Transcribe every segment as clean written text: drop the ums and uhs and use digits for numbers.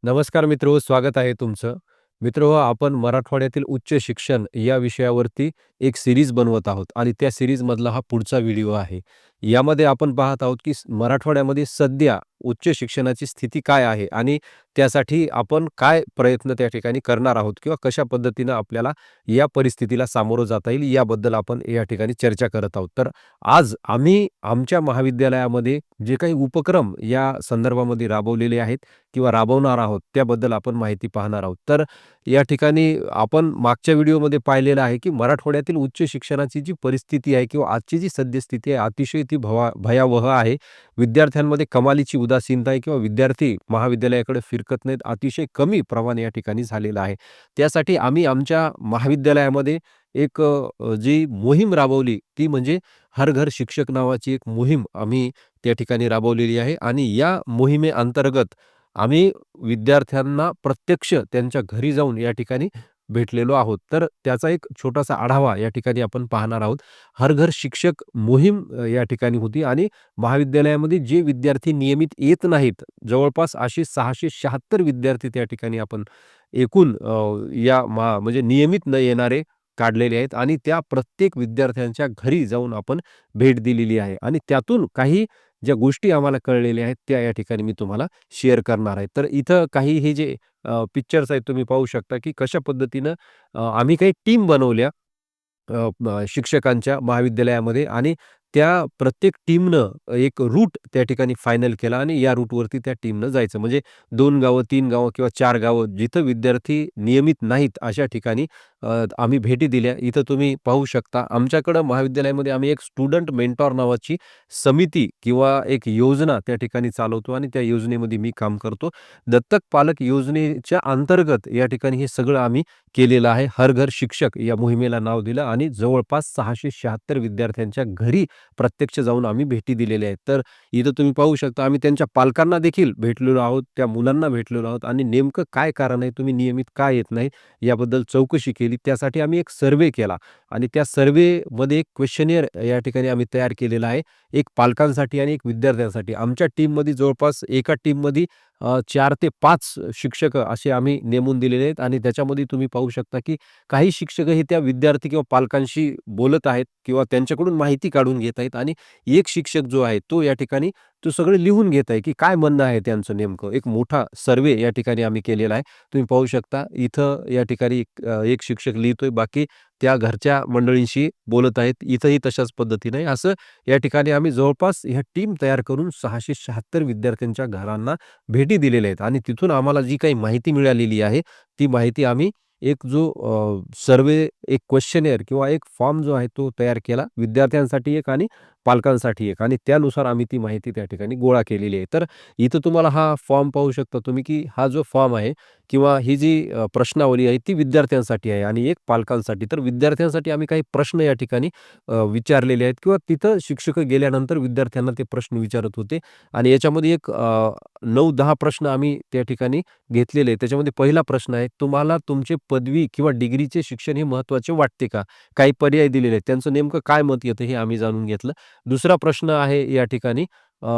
नमस्कार मित्र स्वागत आहे तुमचं. मित्र आपण मराठवाड्यातील उच्च शिक्षण या विषयावरती एक सीरीज बनवत आहोत आणि त्या सीरीजमधला हा पुढचा व्हिडिओ आहे. यामध्ये आपण पाहत आहोत, की मराठवाड्यामध्ये सध्या उच्च शिक्षणाची स्थिती काय आहे आणि त्यासाठी आपण काय प्रयत्न त्या ठिकाणी करणार आहोत किंवा कशा पद्धतीनं आपल्याला या परिस्थितीला सामोरं जाता येईल याबद्दल आपण या ठिकाणी चर्चा करत आहोत. तर आज आम्ही आमच्या महाविद्यालयामध्ये जे काही उपक्रम या संदर्भामध्ये राबवलेले आहेत किंवा राबवणार आहोत, त्याबद्दल आपण माहिती पाहणार आहोत. तर या ठिकाणी आपण मागच्या व्हिडिओमध्ये पाहिलेलं आहे, की मराठवाड्यातील उच्च शिक्षणाची जी परिस्थिती आहे किंवा आजची जी सद्यस्थिती आहे, अतिशय ती भयावह आहे. विद्यार्थ्यांमध्ये कमालीची उदासीनता आहे किंवा विद्यार्थी महाविद्यालयाकडे फिरकत नाहीत. अतिशय कमी प्रमाण या ठिकाणी झालेलं आहे. त्यासाठी आम्ही आमच्या महाविद्यालयामध्ये एक जी मोहीम राबवली, ती म्हणजे हर घर शिक्षक नावाची एक मोहीम आम्ही त्या ठिकाणी राबवलेली आहे आणि या मोहिमेअंतर्गत आम्ही विद्यार्थ्यांना प्रत्यक्ष त्यांच्या घरी जाऊन या ठिकाणी भेटलेलो आहोत. तर त्याचा एक छोटासा आढावा या ठिकाणी आपण पाहणार आहोत. हर घर शिक्षक मोहीम या ठिकाणी होती आणि महाविद्यालयामध्ये जे विद्यार्थी नियमित येत नाहीत, जवळपास असे 676 विद्यार्थी त्या ठिकाणी आपण एकूण या म्हणजे नियमित न येणारे काढलेले आहेत आणि त्या प्रत्येक विद्यार्थ्यांच्या घरी जाऊन आपण भेट दिलेली आहे आणि त्यातून काही ज्या गोष्टी आम्हाला कळलेल्या आहेत, त्या या ठिकाणी मी तुम्हाला शेअर करणार आहे. तर इथं काही हे जे पिक्चर्स आहेत तुम्ही पाहू शकता, की कशा पद्धतीनं आम्ही काही टीम बनवल्या शिक्षकांच्या महाविद्यालयामध्ये आणि त्या प्रत्येक टीमनं एक रूट त्या ठिकाणी फायनल केला आणि या रूटवरती त्या टीमनं जायचं. म्हणजे 2 गावं, 3 गावं किंवा 4 गावं जिथं विद्यार्थी नियमित नाहीत, अशा ठिकाणी आम्ही भेटी दिल्या. इथं तुम्ही पाहू शकता आमच्याकडं महाविद्यालयामध्ये आम्ही एक स्टुडंट मेंटॉर नावाची समिती किंवा एक योजना त्या ठिकाणी चालवतो आणि त्या योजनेमध्ये मी काम करतो. दत्तक पालक योजनेच्या अंतर्गत या ठिकाणी हे सगळं आम्ही केलेलं आहे. हर घर शिक्षक या मोहिमेला नाव दिलं आणि जवळपास 676 विद्यार्थ्यांच्या घरी प्रत्यक्ष जाऊन आम्ही भेटी दिलेल्या आहेत. तर इथं तुम्ही पाहू शकता आम्ही त्यांच्या पालकांना देखील भेटलेलो आहोत, त्या मुलांना भेटलेलो आहोत आणि नेमकं काय कारण आहे, तुम्ही नियमित का येत नाही याबद्दल चौकशी केली. त्यासाठी आम्ही एक सर्व्हे केला आणि त्या सर्व्हेमध्ये एक क्वेश्चनियर या ठिकाणी आम्ही तयार केलेला आहे. एक पालकांसाठी आणि एक विद्यार्थ्यांसाठी. आमच्या टीममध्ये जवळपास एका टीममध्ये 4 ते 5 शिक्षक असे आम्ही नेमून दिलेले आहेत आणि त्याच्यामध्ये तुम्ही पाहू शकता, की काही शिक्षक हे त्या विद्यार्थी किंवा पालकांशी बोलत आहेत किंवा त्यांच्याकडून माहिती काढून घेत आहेत आणि एक शिक्षक जो आहे तो या ठिकाणी तो सगळं लिहून घेत आहे, की काय म्हणणं आहे त्यांचं नेमकं. एक मोठा सर्व्हे या ठिकाणी आम्ही केलेला आहे. तुम्ही पाहू शकता इथं या ठिकाणी एक शिक्षक लिहितोय, बाकी त्या घरच्या मंडळींशी बोलत आहेत. इथंही तशाच पद्धतीने असं या ठिकाणी आम्ही जवळपास ह्या टीम तयार करून 676 विद्यार्थ्यांच्या घरांना भेटी दिलेल्या आहेत आणि तिथून आम्हाला जी काही माहिती मिळालेली आहे, ती माहिती आम्ही एक जो सर्व्हे एक क्वेश्चनेअर किंवा एक फॉर्म जो आहे तो तयार केला. विद्यार्थ्यांसाठी एक आणि पालकांसाठी एक आणि त्यानुसार आम्ही ती माहिती त्या ठिकाणी गोळा केलेली आहे. तर इथं तुम्हाला हा फॉर्म पाहू शकता तुम्ही, की हा जो फॉर्म आहे किंवा ही जी प्रश्नावली आहे ती विद्यार्थ्यांसाठी आहे आणि एक पालकांसाठी. तर विद्यार्थ्यांसाठी आम्ही काही प्रश्न या ठिकाणी विचारलेले आहेत किंवा तिथं शिक्षक गेल्यानंतर विद्यार्थ्यांना ते प्रश्न विचारत होते आणि याच्यामध्ये एक 9-10 प्रश्न आम्ही त्या ठिकाणी घेतलेले आहेत. त्याच्यामध्ये पहिला प्रश्न आहे, तुम्हाला तुमचे पदवी किंवा डिग्रीचे शिक्षण हे महत्त्वाचे वाटते का? काही पर्याय दिलेले आहेत. त्यांचं नेमकं काय मत येतं हे आम्ही जाणून घेतलं. दुसरा प्रश्न आहे या ठिकाणी अ,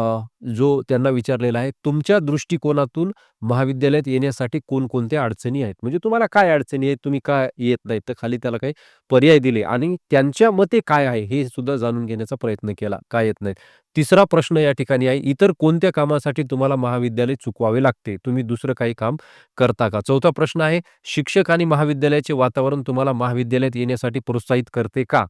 जो त्यांना विचारलेला आहे, तुमच्या दृष्टिकोनातून महाविद्यालयात येण्यासाठी कोणकोणत्या अडचणी आहेत? म्हणजे तुम्हाला काय अडचणी आहेत? तुम्ही का येत नाहीत? तर खाली त्याला काही पर्याय दिले आणि त्यांच्या मते काय आहे हे सुद्धा जाणून घेण्याचा प्रयत्न केला, का येत नाहीत. तिसरा प्रश्न या ठिकाणी आहे, इतर कोणत्या कामासाठी तुम्हाला महाविद्यालय चुकवावे लागते? तुम्ही दुसरं काही काम करता का? चौथा प्रश्न आहे, शिक्षक आणि महाविद्यालयाचे वातावरण तुम्हाला महाविद्यालयात येण्यासाठी प्रोत्साहित करते का?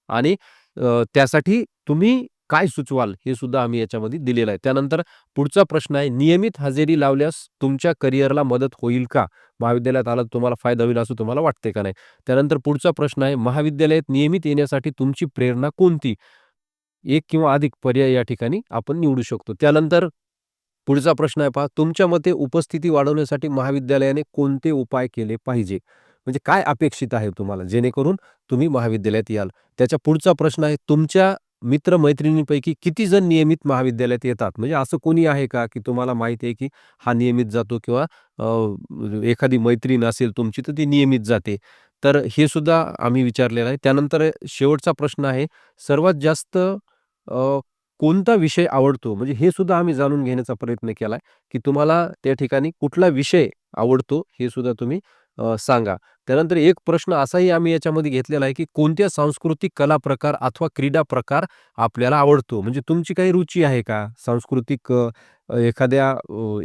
आणि त्यासाठी तुम्ही काय सुचवाल? हे सुद्धा आम्ही याच्यामध्ये दिलेलं आहे. त्यानंतर पुढचा प्रश्न आहे, नियमित हजेरी लावल्यास तुमच्या करिअरला मदत होईल का? महाविद्यालयात आलात तुम्हाला फायदा होईल असं तुम्हाला वाटते का नाही? त्यानंतर पुढचा प्रश्न आहे, महाविद्यालयात नियमित येण्यासाठी तुमची प्रेरणा कोणती? एक किंवा अधिक पर्याय या ठिकाणी आपण निवडू शकतो. त्यानंतर पुढचा प्रश्न आहे पहा, तुमच्या मते उपस्थिती वाढवण्यासाठी महाविद्यालयाने कोणते उपाय केले पाहिजे? म्हणजे काय अपेक्षित आहे तुम्हाला जेणेकरून तुम्ही महाविद्यालयात याल? त्याच्या पुढचा प्रश्न आहे, तुमच्या मित्र-मैत्रिणींपैकी किती जण नियमित महाविद्यालयात येतात? म्हणजे असं कोणी आहे का, की तुम्हाला माहिती आहे, की हा नियमित जातो किंवा एखादी मैत्रीण असेल तुमची तर ती नियमित जाते. तर हे सुद्धा आम्ही विचारलेलं आहे. त्यानंतर शेवटचा प्रश्न आहे, सर्वात जास्त कोणता विषय आवडतो म्हणजे हे सुद्धा आम्ही जाणून घेण्याचा प्रयत्न केलाय, की तुम्हाला त्या ठिकाणी कुठला विषय आवडतो हे सुद्धा तुम्ही सांगा. त्यानंतर एक प्रश्न असाही आम्ही याच्यामध्ये घेतलेला आहे, की कोणत्या सांस्कृतिक कला प्रकार अथवा क्रीडा प्रकार आपल्याला आवडतो? म्हणजे तुमची काही रुची आहे का? सांस्कृतिक एखाद्या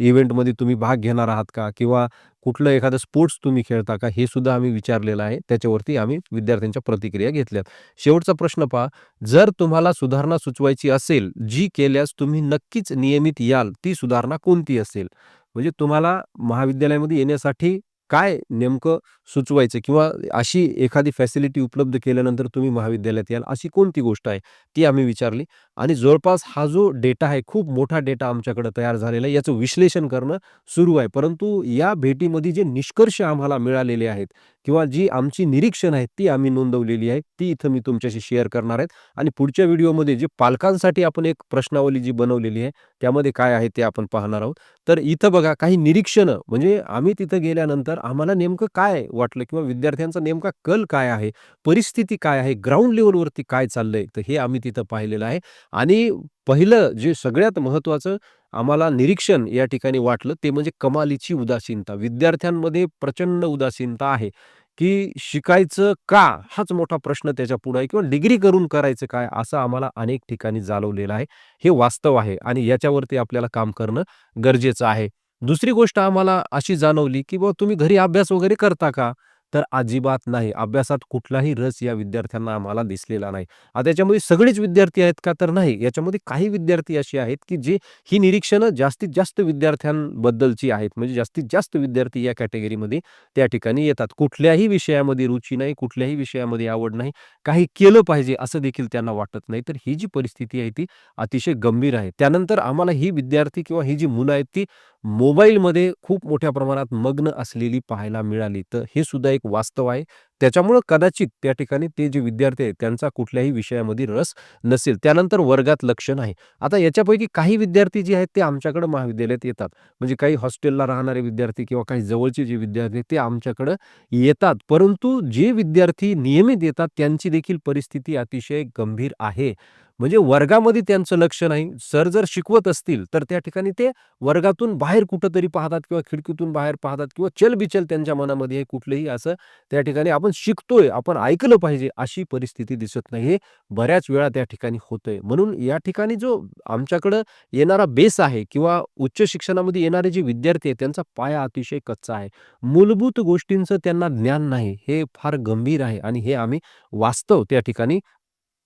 इव्हेंटमध्ये तुम्ही भाग घेणार आहात का? किंवा कुठलं एखादं स्पोर्ट्स तुम्ही खेळता का? हे सुद्धा आम्ही विचारलेलं आहे. त्याच्यावरती आम्ही विद्यार्थ्यांच्या प्रतिक्रिया घेतल्यात. शेवटचा प्रश्न पहा, जर तुम्हाला सुधारणा सुचवायची असेल, जी केल्यास तुम्ही नक्कीच नियमित याल, ती सुधारणा कोणती असेल? म्हणजे तुम्हाला महाविद्यालयामध्ये येण्यासाठी काय नेमकं सुचवायचं किंवा अशी एखादी फॅसिलिटी उपलब्ध केल्यानंतर तुम्ही महाविद्यालयात याल, अशी कोणती गोष्ट आहे? ती आम्ही विचारली आणि जवळपास हा जो डेटा आहे, खूप मोठा डेटा आमच्याकडे तयार झालेला आहे. याचं विश्लेषण करणं सुरू आहे. परंतु या भेटीमध्ये जे निष्कर्ष आम्हाला मिळालेले आहेत किंवा जी आमची निरीक्षण आहेत, ती आम्ही नोंदवलेली आहे. ती इथं मी तुमच्याशी शेअर करणार आहेत आणि पुढच्या व्हिडिओमध्ये जे पालकांसाठी आपण एक प्रश्नावली जी बनवलेली आहे, त्यामध्ये काय आहे ते आपण पाहणार आहोत. तर इथं बघा काही निरीक्षणं म्हणजे आम्ही तिथं गेल्यानंतर आम्हाला नेमकं काय वाटलं किंवा विद्यार्थ्यांचा नेमका कल काय आहे, परिस्थिती काय आहे, ग्राउंड लेव्हलवरती काय चाललंय, तर हे आम्ही तिथं पाहिलेलं आहे. आणि पहिलं जे सगळ्यात महत्त्वाचं आम्हाला निरीक्षण या ठिकाणी वाटलं ते म्हणजे कमालीची उदासीनता. विद्यार्थ्यांमध्ये प्रचंड उदासीनता आहे, की शिकायचं का? हाच मोठा प्रश्न त्याच्यापुढे आहे किंवा डिग्री करून करायचं काय? असं आम्हाला अनेक ठिकाणी जाणवलेलं आहे. हे वास्तव आहे आणि याच्यावरती आपल्याला काम करणं गरजेचं आहे. दुसरी गोष्ट आम्हाला अशी जाणवली, की बुवा तुम्ही घरी अभ्यास वगैरे करता का? तर अजिबात नाही. अभ्यासात कुठलाही रस या विद्यार्थ्यांना आम्हाला दिसलेला नाही. आता याच्यामध्ये सगळेच विद्यार्थी आहेत का? तर नाही. याच्यामध्ये काही विद्यार्थी असे आहेत, की जे ही निरीक्षणं जास्तीत जास्त विद्यार्थ्यांबद्दलची आहेत. म्हणजे जास्तीत जास्त विद्यार्थी या कॅटेगरीमध्ये त्या ठिकाणी येतात. कुठल्याही विषयामध्ये रुची नाही, कुठल्याही विषयामध्ये आवड नाही. काही केलं पाहिजे असं देखील त्यांना वाटत नाही. तर ही जी परिस्थिती आहे ती अतिशय गंभीर आहे. त्यानंतर आम्हाला ही विद्यार्थी किंवा ही जी मुलं आहेत ती मोबाईलमध्ये खूप मोठ्या प्रमाणात मग्न असलेली पाहायला मिळाली. तर हे सुद्धा एक वास्तव आहे. त्याच्यामुळं कदाचित त्या ठिकाणी ते जे विद्यार्थी आहेत त्यांचा कुठल्याही विषयामध्ये रस नसेल. त्यानंतर वर्गात लक्ष नाही. आता याच्यापैकी काही विद्यार्थी जे आहेत ते आमच्याकडे महाविद्यालयात येतात. म्हणजे काही हॉस्टेलला राहणारे विद्यार्थी किंवा काही जवळचे जे विद्यार्थी आहेत ते आमच्याकडं येतात. परंतु जे विद्यार्थी नियमित येतात त्यांची देखील परिस्थिती अतिशय गंभीर आहे. म्हणजे वर्गामध्ये त्यांचं लक्ष नाही. सर जर शिकवत असतील तर त्या ठिकाणी ते वर्गातून बाहेर कुठेतरी पाहतात किंवा खिडकीतून बाहेर पाहतात किंवा चलबिचल त्यांच्या मनामध्ये आहे कुठलंही असं त्या ठिकाणी आपण शिकतोय, आपण ऐकलं पाहिजे अशी परिस्थिती दिसत नाही. हे बऱ्याच वेळा त्या ठिकाणी होतंय. म्हणून या ठिकाणी जो आमच्याकडं येणारा बेस आहे किंवा उच्च शिक्षणामध्ये येणारे जे विद्यार्थी आहेत त्यांचा पाया अतिशय कच्चा आहे. मूलभूत गोष्टींचं त्यांना ज्ञान नाही. हे फार गंभीर आहे आणि हे आम्ही वास्तव त्या ठिकाणी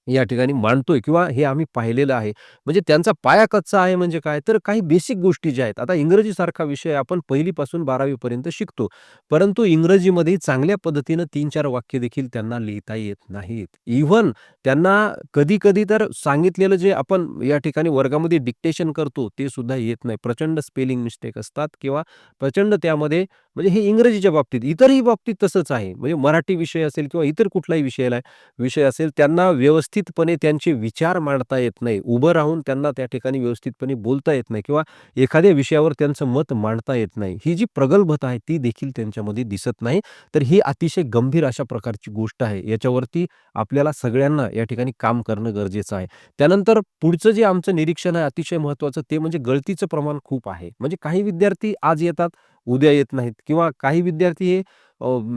या ठिकाणी मांडतोय किंवा हे आम्ही पाहिलेलं आहे. म्हणजे त्यांचा पाया कच्चा आहे म्हणजे काय? तर काही बेसिक गोष्टी ज्या आहेत. आता इंग्रजीसारखा विषय आपण 1ली पासून 12वी पर्यंत शिकतो. परंतु इंग्रजीमध्ये चांगल्या पद्धतीनं 3-4 वाक्य देखील त्यांना लिहिता येत नाहीत. इव्हन त्यांना कधी-कधी तर सांगितलेलं जे आपण या ठिकाणी वर्गामध्ये डिक्टेशन करतो, ते सुद्धा येत नाही. प्रचंड स्पेलिंग मिस्टेक असतात किंवा प्रचंड त्यामध्ये म्हणजे हे इंग्रजीच्या बाबतीत, इतरही बाबतीत तसंच आहे. म्हणजे मराठी विषय असेल किंवा इतर कुठलाही विषय असेल, त्यांना व्यवस्थितपणे त्यांचे विचार मांडता येत नाही. उभं राहून त्यांना त्या ठिकाणी व्यवस्थितपणे बोलता येत नाही किंवा एखाद्या विषयावर त्यांचं मत मांडता येत नाही. ही जी प्रगल्भता आहे ती देखील त्यांच्यामध्ये दिसत नाही. तर ही अतिशय गंभीर अशा प्रकारची गोष्ट आहे. याच्यावरती आपल्याला सगळ्यांना या ठिकाणी काम करणं गरजेचं आहे. त्यानंतर पुढचं जे आमचं निरीक्षण आहे अतिशय महत्त्वाचं ते म्हणजे गळतीचं प्रमाण खूप आहे. म्हणजे काही विद्यार्थी आज येतात, उद्या येत नाहीत किंवा काही विद्यार्थी हे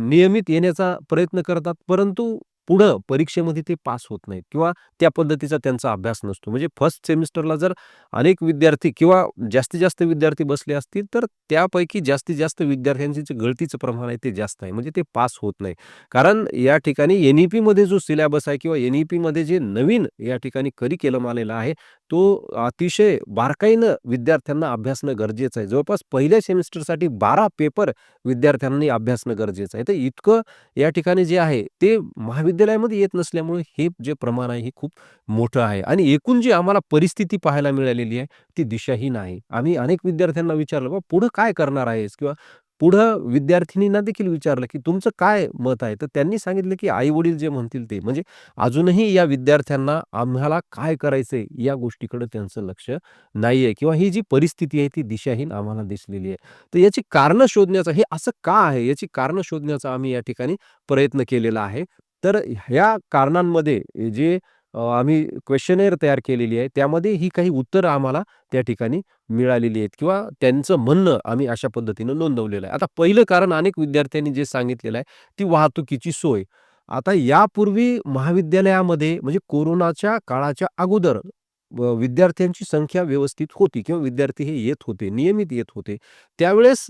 नियमित येण्याचा प्रयत्न करतात, परंतु पुढं परीक्षेमध्ये ते पास होत नाहीत किंवा त्या पद्धतीचा त्यांचा अभ्यास नसतो. म्हणजे फर्स्ट सेमिस्टरला जर अनेक विद्यार्थी किंवा जास्तीत जास्त विद्यार्थी बसले असतील, तर त्यापैकी जास्तीत जास्त विद्यार्थ्यांचे जे गळतीचं प्रमाण आहे ते जास्त आहे. म्हणजे ते पास होत नाही. कारण या ठिकाणी एन-ई-पीमध्ये जो सिलेबस आहे किंवा एन-ई-पीमध्ये जे नवीन या ठिकाणी करिक्युलम आलेला आहे, तो अतिशय बारकाईनं विद्यार्थ्यांना अभ्यासणं गरजेचं आहे. जवळपास पहिल्या सेमिस्टरसाठी 12 पेपर विद्यार्थ्यांनी अभ्यासणं गरजेचं आहे. तर इतकं या ठिकाणी जे आहे ते महाविद्यालयामध्ये येत नसल्यामुळे हे जे प्रमाण आहे हे खूप मोठं आहे आणि एकूण जी आम्हाला परिस्थिती पाहायला मिळालेली आहे ती दिशाहीन आहे. आम्ही अनेक विद्यार्थ्यांना विचारलं, "बाबा पुढं काय करणार आहेस?" किंवा पुढं विद्यार्थिनींना देखील विचारलं, की "तुमचं काय मत आहे?" तर त्यांनी सांगितलं, की "आई-वडील जे म्हणतील ते." म्हणजे अजूनही या विद्यार्थ्यांना आम्हाला काय करायचंय या गोष्टीकडे त्यांचं लक्ष नाहीये किंवा ही जी परिस्थिती आहे ती दिशाहीन आम्हाला दिसलेली आहे. तर याची कारणं शोधण्याचा हे असं का आहे? याची कारणं शोधण्याचा आम्ही या ठिकाणी प्रयत्न केलेला आहे. तर ह्या कारणांमध्ये जे आम्ही क्वेश्चनेअर तयार केलेली आहे. त्यामध्ये ही काही उत्तरं आम्हाला त्या ठिकाणी मिळालेली आहेत किंवा त्यांचं म्हणणं आम्ही अशा पद्धतीनं नोंदवलेलं आहे. आता पहिलं कारण अनेक विद्यार्थ्यांनी जे सांगितलेलं आहे, ती वाहतुकीची सोय. आता यापूर्वी महाविद्यालयामध्ये म्हणजे कोरोनाच्या काळाच्या अगोदर विद्यार्थ्यांची संख्या व्यवस्थित होती किंवा विद्यार्थी हे येत होते, नियमित येत होते. त्यावेळेस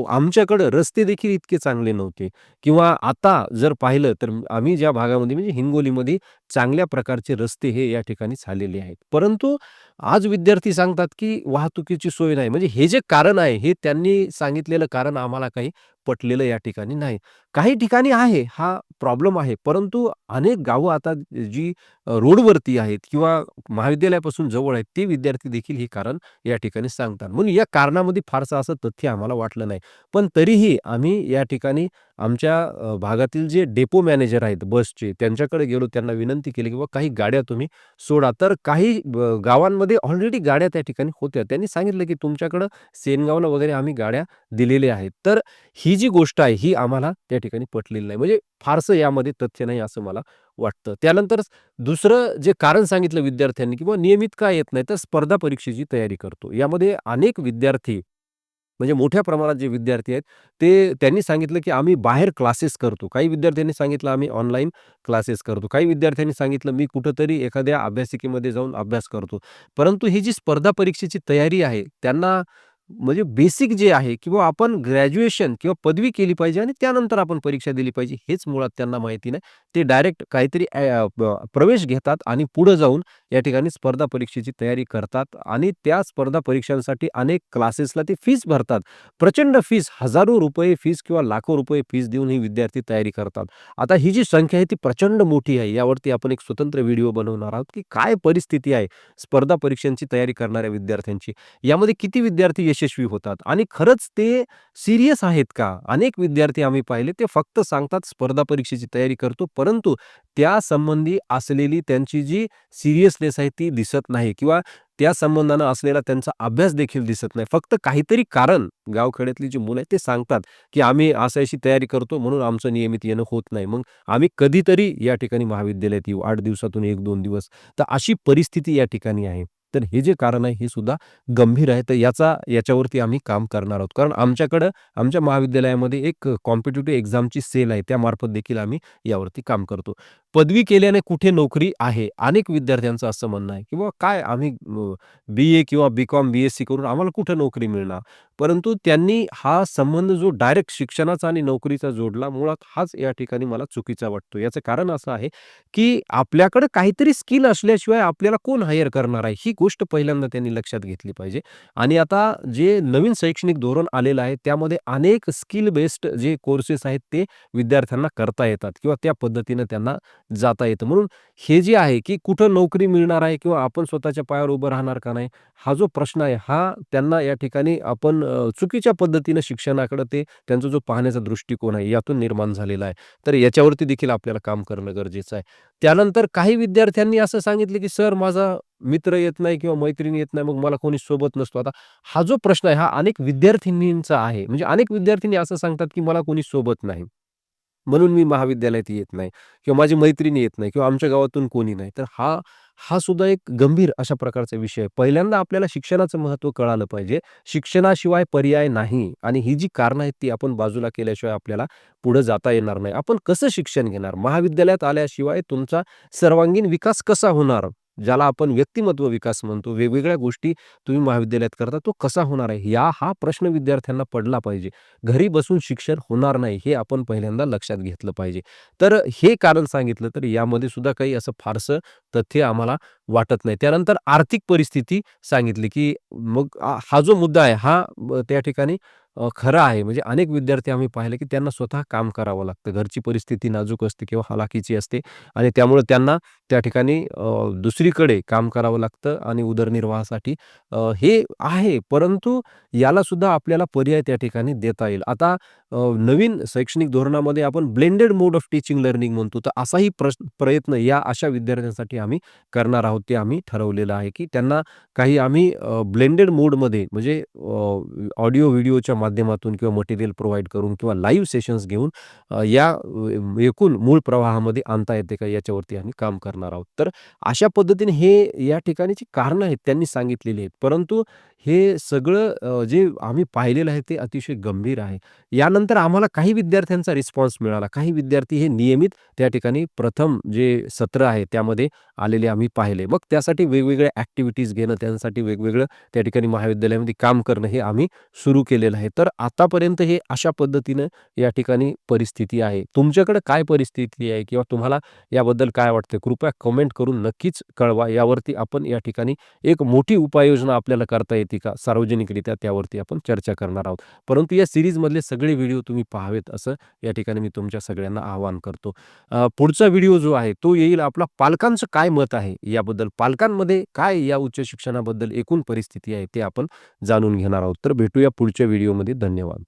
आमच्याकडं रस्ते देखील इतके चांगले नव्हते किंवा आता जर पाहिलं तर आम्ही ज्या भागामध्ये म्हणजे हिंगोलीमध्ये चांगल्या प्रकारचे रस्ते हे या ठिकाणी झालेले आहेत. परंतु आज विद्यार्थी सांगतात, की वाहतुकीची सोय नाही. म्हणजे हे जे कारण आहे, हे त्यांनी सांगितलेलं कारण आम्हाला काही पटलेलं या ठिकाणी नाही. काही ठिकाणी आहे, हा प्रॉब्लेम आहे. परंतु अनेक गावं आता जी रोडवरती आहेत किंवा महाविद्यालयापासून जवळ आहेत, ते विद्यार्थी देखील हे कारण या ठिकाणी सांगतात. म्हणून या कारणामध्ये फारसं असं तथ्य आम्हाला वाटलं नाही. पण तरीही आम्ही या ठिकाणी आमच्या भागातील जे डेपो मॅनेजर आहेत बसचे, त्यांच्याकडे गेलो. त्यांना विनंती केली, की "बाबा काही गाड्या तुम्ही सोडा." तर काही गावांमध्ये ऑलरेडी गाड्या त्या ठिकाणी होत्या. त्यांनी सांगितलं, की "तुमच्याकडं सेनगावला वगैरे आम्ही गाड्या दिलेल्या आहेत." तर ही जी गोष्ट आहे, ही आम्हाला त्या ठिकाणी पटलेली नाही. म्हणजे फारसं यामध्ये तथ्य नाही असं मला वाटतं. त्यानंतर दुसरं जे कारण सांगितलं विद्यार्थ्यांनी, की नियमित का येत नाही, तर स्पर्धा परीक्षेची तयारी करतो. यामध्ये अनेक विद्यार्थी म्हणजे मोठ्या प्रमाणात जे विद्यार्थी आहेत, ते त्यांनी सांगितलं, की आम्ही बाहेर क्लासेस करतो. काही विद्यार्थ्यांनी सांगितलं, आम्ही ऑनलाईन क्लासेस करतो. काही विद्यार्थ्यांनी सांगितलं, मी कुठेतरी एखाद्या अभ्यासिकेमध्ये जाऊन अभ्यास करतो. परंतु ही जी स्पर्धा परीक्षेची तयारी आहे, त्यांना म्हणजे बेसिक जे आहे किंवा आपण ग्रॅज्युएशन किंवा पदवी केली पाहिजे आणि त्यानंतर आपण परीक्षा दिली पाहिजे, हेच मुळात त्यांना माहिती नाही. ते डायरेक्ट काहीतरी प्रवेश घेतात आणि पुढे जाऊन या ठिकाणी स्पर्धा परीक्षेची तयारी करतात आणि त्या स्पर्धा परीक्षांसाठी अनेक क्लासेसला ते फीस भरतात. प्रचंड फीस, हजारो रुपये फीस किंवा लाखो रुपये फीस देऊन ही विद्यार्थी तयारी करतात. आता ही जी संख्या आहे ती प्रचंड मोठी आहे. यावरती आपण एक स्वतंत्र व्हिडिओ बनवणार आहोत, की काय परिस्थिती आहे स्पर्धा परीक्षांची तयारी करणाऱ्या विद्यार्थ्यांची. यामध्ये किती विद्यार्थी यशस्वी होतात आणि खरंच ते सीरियस आहेत का? अनेक विद्यार्थी आम्ही पाहिले ते फक्त सांगतात स्पर्धा परीक्षेची तयारी करतो, परंतु त्या संबंधी असलेली त्यांची जी सीरियसनेस आहे ती दिसत नाही किंवा त्या संबंधानं असलेला त्यांचा अभ्यास देखील दिसत नाही. फक्त काहीतरी कारण गावखेड्यातली जी मुलं आहेत ते सांगतात, की आम्ही अशी तयारी करतो म्हणून आमचं नियमित येणं होत नाही. मग आम्ही कधीतरी या ठिकाणी महाविद्यालयात येऊ 8 दिवसातून 1-2 दिवस. तर अशी परिस्थिती या ठिकाणी आहे. तर हे जे कारण आहे हे सुद्धा गंभीर आहे. तर याच्यावरती आम्ही काम करणार आहोत. कारण आमच्याकडं आमच्या महाविद्यालयामध्ये एक कॉम्पिटिटिव्ह एक्झामची सेल आहे. त्यामार्फत देखील आम्ही यावरती काम करतो. पदवी केल्याने कुठे नोकरी आहे? अनेक विद्यार्थ्यांचं असं म्हणणं आहे, की बाबा काय आम्ही बी-ए किंवा बी-कॉम, बी-एस-सी करून आम्हाला कुठे नोकरी मिळणार? परंतु त्यांनी हा संबंध जो डायरेक्ट शिक्षणाचा आणि नोकरीचा जोडला, मुळात हाच या ठिकाणी मला चुकीचा वाटतो. याचं कारण असं आहे, की आपल्याकडे काहीतरी स्किल असल्याशिवाय आपल्याला कोण हायर करणार आहे? ही गोष्ट पहिल्यांदा त्यांनी लक्षात घेतली पाहिजे. आणि आता जे नवीन शैक्षणिक धोरण आलेलं आहे, त्यामध्ये अनेक स्किल बेस्ड जे कोर्सेस आहेत, ते विद्यार्थ्यांना करता येतात किंवा त्या पद्धतीनं त्यांना जाता येतं. म्हणून हे जे आहे, की कुठं नोकरी मिळणार आहे किंवा आपण स्वतःच्या पायावर उभं राहणार का नाही? हा जो प्रश्न आहे, हा त्यांना या ठिकाणी आपण चुकीच्या पद्धतीनं शिक्षणाकडे ते त्यांचा जो पाहण्याचा दृष्टिकोन आहे, यातून निर्माण झालेला आहे. तर याच्यावरती देखील आपल्याला काम करणं गरजेचं आहे. त्यानंतर काही विद्यार्थ्यांनी असं सांगितलं, की "सर माझा मित्र येत नाही किंवा मैत्रीण येत नाही, मग मला कोणी सोबत नसतो." आता हा जो प्रश्न आहे, हा अनेक विद्यार्थिनींचा आहे. म्हणजे अनेक विद्यार्थिनी असं सांगतात, की "मला कोणी सोबत नाही." म्हणून मी महाविद्यालयात येत नाही किंवा माझी मैत्रीण येत नाही किंवा आमच्या गावातून कोणी नाही. तर हा हा सुद्धा एक गंभीर अशा प्रकारचा विषय आहे. पहिल्यांदा आपल्याला शिक्षणाचं महत्त्व कळालं पाहिजे. शिक्षणाशिवाय पर्याय नाही आणि ही जी कारणं आहेत ती आपण बाजूला केल्याशिवाय आपल्याला पुढे जाता येणार नाही. आपण कसं शिक्षण घेणार? महाविद्यालयात आल्याशिवाय तुमचा सर्वांगीण विकास कसा होणार? ज्याला आपण व्यक्तिमत्व विकास म्हणतो. वेगवेगळ्या गोष्टी तुम्ही महाविद्यालयात करता, तो कसा होणार आहे? हा प्रश्न विद्यार्थ्यांना पडला पाहिजे. घरी बसून शिक्षण होणार नाही, हे आपण पहिल्यांदा लक्षात घेतलं पाहिजे. तर हे कारण सांगितलं, तर यामध्ये सुद्धा काही असं फारसं तथ्य आम्हाला वाटत नाही. त्यानंतर आर्थिक परिस्थिती सांगितली, की मग हा जो मुद्दा आहे, हा त्या ठिकाणी खरा आहे. म्हणजे अनेक विद्यार्थी आम्ही पाहिले, की त्यांना स्वतः काम करावं लागतं. घरची परिस्थिती नाजूक असते किंवा हलाखीची असते आणि त्यामुळे त्यांना त्या ठिकाणी दुसरीकडे काम करावं लागतं आणि उदरनिर्वाहासाठी हे आहे. परंतु याला सुद्धा आपल्याला पर्याय त्या ठिकाणी देता येईल. आता नवीन शैक्षणिक धोरणामध्ये आपण blended mode of teaching learning म्हणतो. तर असाही प्रयत्न या अशा विद्यार्थ्यांसाठी आम्ही करणार आहोत. ते आम्ही ठरवलेलं आहे, की त्यांना काही आम्ही ब्लेंडेड मोडमध्ये म्हणजे ऑडिओ व्हिडिओच्या माध्यमातून किंवा मटेरियल प्रोव्हाईड करून किंवा लाईव्ह सेशन्स घेऊन या एकूण मूळ प्रवाहामध्ये आणता येते का याच्यावरती आम्ही काम करणार आहोत. तर अशा पद्धतीने हे या ठिकाणीची कारणं आहेत त्यांनी सांगितलेली आहेत. परंतु हे सगळं जे आम्ही पाहिलेलं आहे ते अतिशय गंभीर आहे. यानंतर आम्हाला काही विद्यार्थ्यांचा रिस्पॉन्स मिळाला. काही विद्यार्थी हे नियमित त्या ठिकाणी प्रथम जे सत्र आहे त्यामध्ये आलेले आम्ही पाहिले. मग त्यासाठी वेगवेगळ्या ॲक्टिव्हिटीज घेणं, त्यांसाठी वेगवेगळं त्या ठिकाणी महाविद्यालयामध्ये काम करणं हे आम्ही सुरू केलेलं आहे. तर आतापर्यंत हे अशा पद्धतीनं या ठिकाणी परिस्थिती आहे. तुमच्याकडे काय परिस्थिती आहे किंवा तुम्हाला याबद्दल काय वाटतं? कृपया कमेंट करून नक्कीच कळवा. यावरती आपण या ठिकाणी एक मोठी उपाययोजना आपल्याला करता येते का? सार्वजनिकरित्या त्यावरती आपण चर्चा करणार आहोत. परंतु या सीरीजमधले सगळे व्हिडिओ तुम्ही पाहावेत असं या ठिकाणी मी तुमच्या सगळ्यांना आवाहन करतो. पुढचा व्हिडिओ जो आहे तो येईल आपला पालकांचं काय मत आहे याबद्दल, पालकांमध्ये काय या उच्च शिक्षणाबद्दल एकूण परिस्थिती आहे ते आपण जाणून घेणार आहोत. तर भेटूया पुढच्या व्हिडिओमध्ये. धन्यवाद.